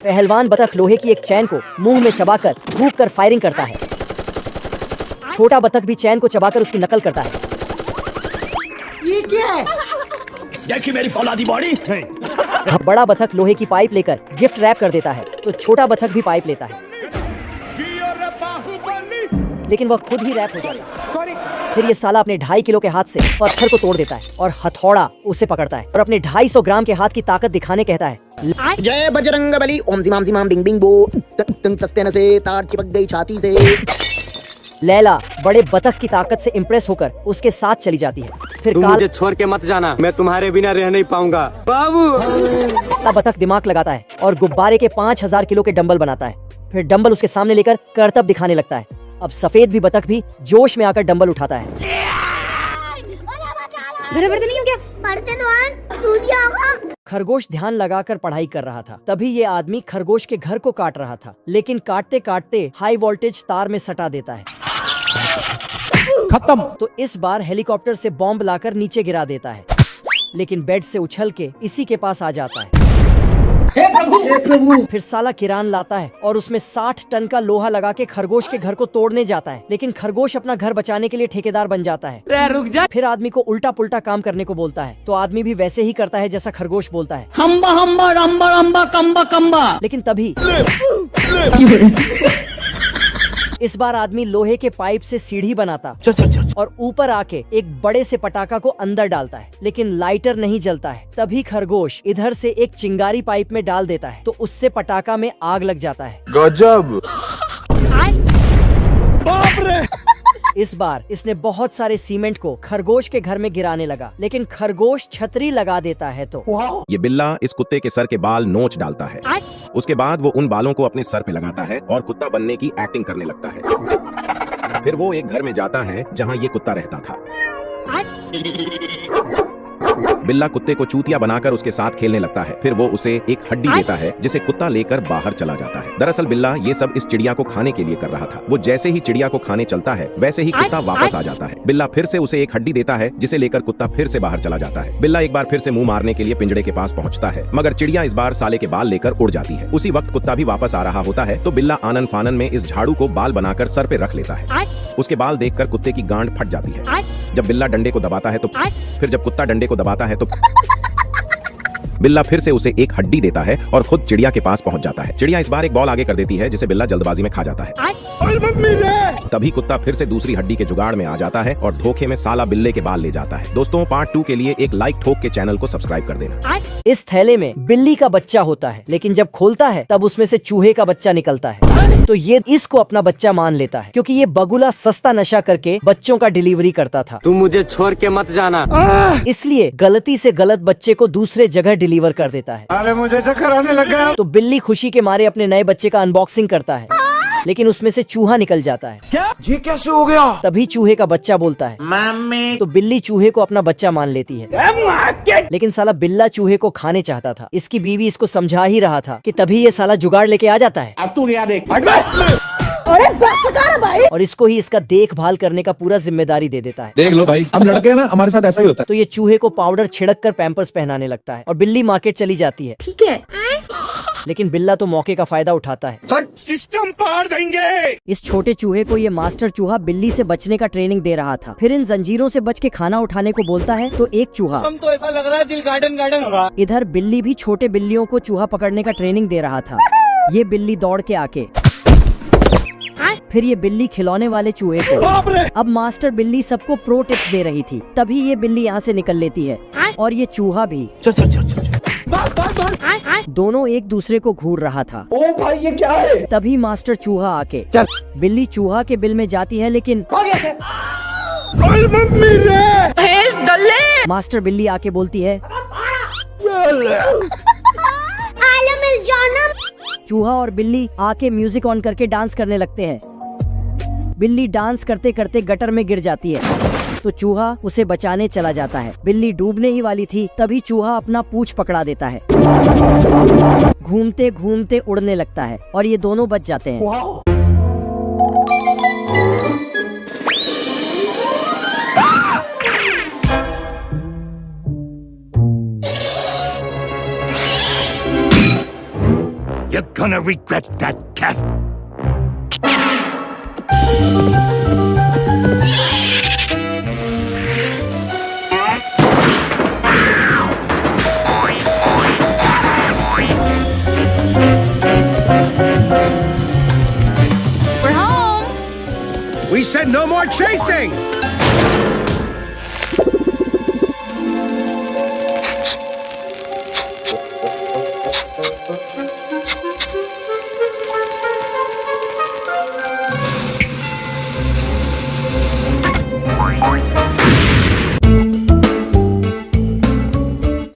पहलवान बतख लोहे की एक चैन को मुंह में चबाकर थूक कर फायरिंग करता है। छोटा बतख भी चैन को चबाकर उसकी नकल करता है। ये क्या है? देखी मेरी फौलादी बॉडी। बड़ा बतख लोहे की पाइप लेकर गिफ्ट रैप कर देता है तो छोटा बतख भी पाइप लेता है, लेकिन वह खुद ही रैप हो जाता है। फिर ये साला अपने 2.5 किलो के हाथ से पत्थर को तोड़ देता है और हथौड़ा उसे पकड़ता है और अपने 250 ग्राम के हाथ की ताकत दिखाने कहता है, जय बजरंग बली, ओम जिमाम जिमाम बिंग बिंग बो, तंग सस्ते न से तार चिपक गई छाती से। लैला बड़े बतख की ताकत से इम्प्रेस होकर उसके साथ चली जाती है। फिर तुम मुझे छोड़ के मत जाना, मैं तुम्हारे बिना रह नहीं पाऊंगा बाबू। बतख दिमाग लगाता है और गुब्बारे के 5000 किलो के डंबल बनाता है। फिर डंबल उसके सामने लेकर करतब दिखाने लगता है। अब सफेद भी बतख भी जोश में आकर डंबल उठाता है। खरगोश ध्यान लगाकर पढ़ाई कर रहा था, तभी ये आदमी खरगोश के घर को काट रहा था, लेकिन काटते काटते हाई वोल्टेज तार में सटा देता है। खत्म। तो इस बार हेलीकॉप्टर से बॉम्ब लाकर नीचे गिरा देता है, लेकिन बेड से उछल के इसी के पास आ जाता है। हे प्रभु। फिर साला किरान लाता है और उसमें 60 टन का लोहा लगा के खरगोश के घर को तोड़ने जाता है, लेकिन खरगोश अपना घर बचाने के लिए ठेकेदार बन जाता है। रुक जा। फिर आदमी को उल्टा पुल्टा काम करने को बोलता है, तो आदमी भी वैसे ही करता है जैसा खरगोश बोलता है। हम्बा हम्बा रम्बा रम्बा कम्बा कम्बा। लेकिन तभी इस बार आदमी लोहे के पाइप से सीढ़ी बनाता और ऊपर आके एक बड़े से पटाखा को अंदर डालता है, लेकिन लाइटर नहीं जलता है। तभी खरगोश इधर से एक चिंगारी पाइप में डाल देता है, तो उससे पटाखा में आग लग जाता है। गजब। बाप रे। इस बार इसने बहुत सारे सीमेंट को खरगोश के घर में गिराने लगा, लेकिन खरगोश छतरी लगा देता है। तो ये बिल्ला इस कुत्ते के सर के बाल नोच डालता है। उसके बाद वो उन बालों को अपने सर पे लगाता है और कुत्ता बनने की एक्टिंग करने लगता है। फिर वो एक घर में जाता है जहाँ ये कुत्ता रहता था। बिल्ला कुत्ते को चूतिया बनाकर उसके साथ खेलने लगता है। फिर वो उसे एक हड्डी देता है जिसे कुत्ता लेकर बाहर चला जाता है। दरअसल बिल्ला ये सब इस चिड़िया को खाने के लिए कर रहा था। वो जैसे ही चिड़िया को खाने चलता है वैसे ही कुत्ता वापस आ जाता है। बिल्ला फिर से उसे एक हड्डी देता है जिसे लेकर कुत्ता फिर से बाहर चला जाता है। बिल्ला एक बार फिर से मुंह मारने के लिए पिंजड़े के पास पहुंचता है, मगर चिड़िया इस बार साले के बाल लेकर उड़ जाती है। उसी वक्त कुत्ता भी वापस आ रहा होता है, तो बिल्ला आनन फानन में इस झाड़ू को बाल बनाकर सर पे रख लेता है। उसके बाल देखकर कुत्ते की गांड फट जाती है। जब बिल्ला डंडे को दबाता है तो फिर जब कुत्ता डंडे को दबाता है तो बिल्ला फिर से उसे एक हड्डी देता है और खुद चिड़िया के पास पहुंच जाता है। चिड़िया इस बार एक बॉल आगे कर देती है जिसे बिल्ला जल्दबाजी में खा जाता है। तभी कुत्ता फिर से दूसरी हड्डी के जुगाड़ में आ जाता है और धोखे में साला बिल्ले के बाल ले जाता है। दोस्तों, पार्ट 2 के लिए एक लाइक ठोक के चैनल को सब्सक्राइब कर देना। इस थैले में बिल्ली का बच्चा होता है, लेकिन जब खोलता है तब उसमें से चूहे का बच्चा निकलता है। तो ये इसको अपना बच्चा मान लेता है, क्योंकि ये बगुला सस्ता नशा करके बच्चों का डिलीवरी करता था। तुम मुझे छोड़ के मत जाना, इसलिए गलती से गलत बच्चे को दूसरे जगह डिलीवर कर देता है। अरे मुझे चक्कर आने लगा। तो बिल्ली खुशी के मारे अपने नए बच्चे का अनबॉक्सिंग करता है, लेकिन उसमें से चूहा निकल जाता है। क्या? ये कैसे हो गया? तभी चूहे का बच्चा बोलता है, मम्मी। तो बिल्ली चूहे को अपना बच्चा मान लेती है। लेकिन साला बिल्ला चूहे को खाने चाहता था। इसकी बीवी इसको समझा ही रहा था कि तभी ये साला जुगाड़ लेके आ जाता है। अब तू क्या देख। और इसको ही इसका देखभाल करने का पूरा जिम्मेदारी दे देता है। देख लो भाई, हम लड़के हैं ना, हमारे साथ ऐसा ही होता है। तो ये चूहे को पाउडर छिड़क कर पैम्पर्स पहनाने लगता है और बिल्ली मार्केट चली जाती है। ठीक है। लेकिन बिल्ला तो मौके का फायदा उठाता है। सिस्टम पार देंगे। इस छोटे चूहे को ये मास्टर चूहा बिल्ली से बचने का ट्रेनिंग दे रहा था। फिर इन जंजीरों से बच के खाना उठाने को बोलता है, तो एक चूहा, तो ऐसा लग रहा है दिल गार्डन गार्डन होगा। इधर बिल्ली भी छोटे बिल्लियों को चूहा पकड़ने का ट्रेनिंग दे रहा था। ये बिल्ली दौड़ के आके फिर ये बिल्ली खिलौने वाले चूहे को, अब मास्टर बिल्ली सबको प्रो टिप्स दे रही थी। तभी ये बिल्ली यहाँ से निकल लेती है और ये चूहा भी। दोनों एक दूसरे को घूर रहा था। ओ भाई, ये क्या है? तभी मास्टर चूहा आके बिल्ली चूहा के बिल में जाती है, लेकिन मास्टर बिल्ली आके बोलती है, चूहा और बिल्ली आके म्यूजिक ऑन करके डांस करने लगते हैं। बिल्ली डांस करते करते गटर में गिर जाती है, तो चूहा उसे बचाने चला जाता है। बिल्ली डूबने ही वाली थी, तभी चूहा अपना पूंछ पकड़ा देता है। घूमते घूमते उड़ने लगता है और ये दोनों बच जाते हैं। You're gonna regret that, Kath. We're home. We said no more chasing!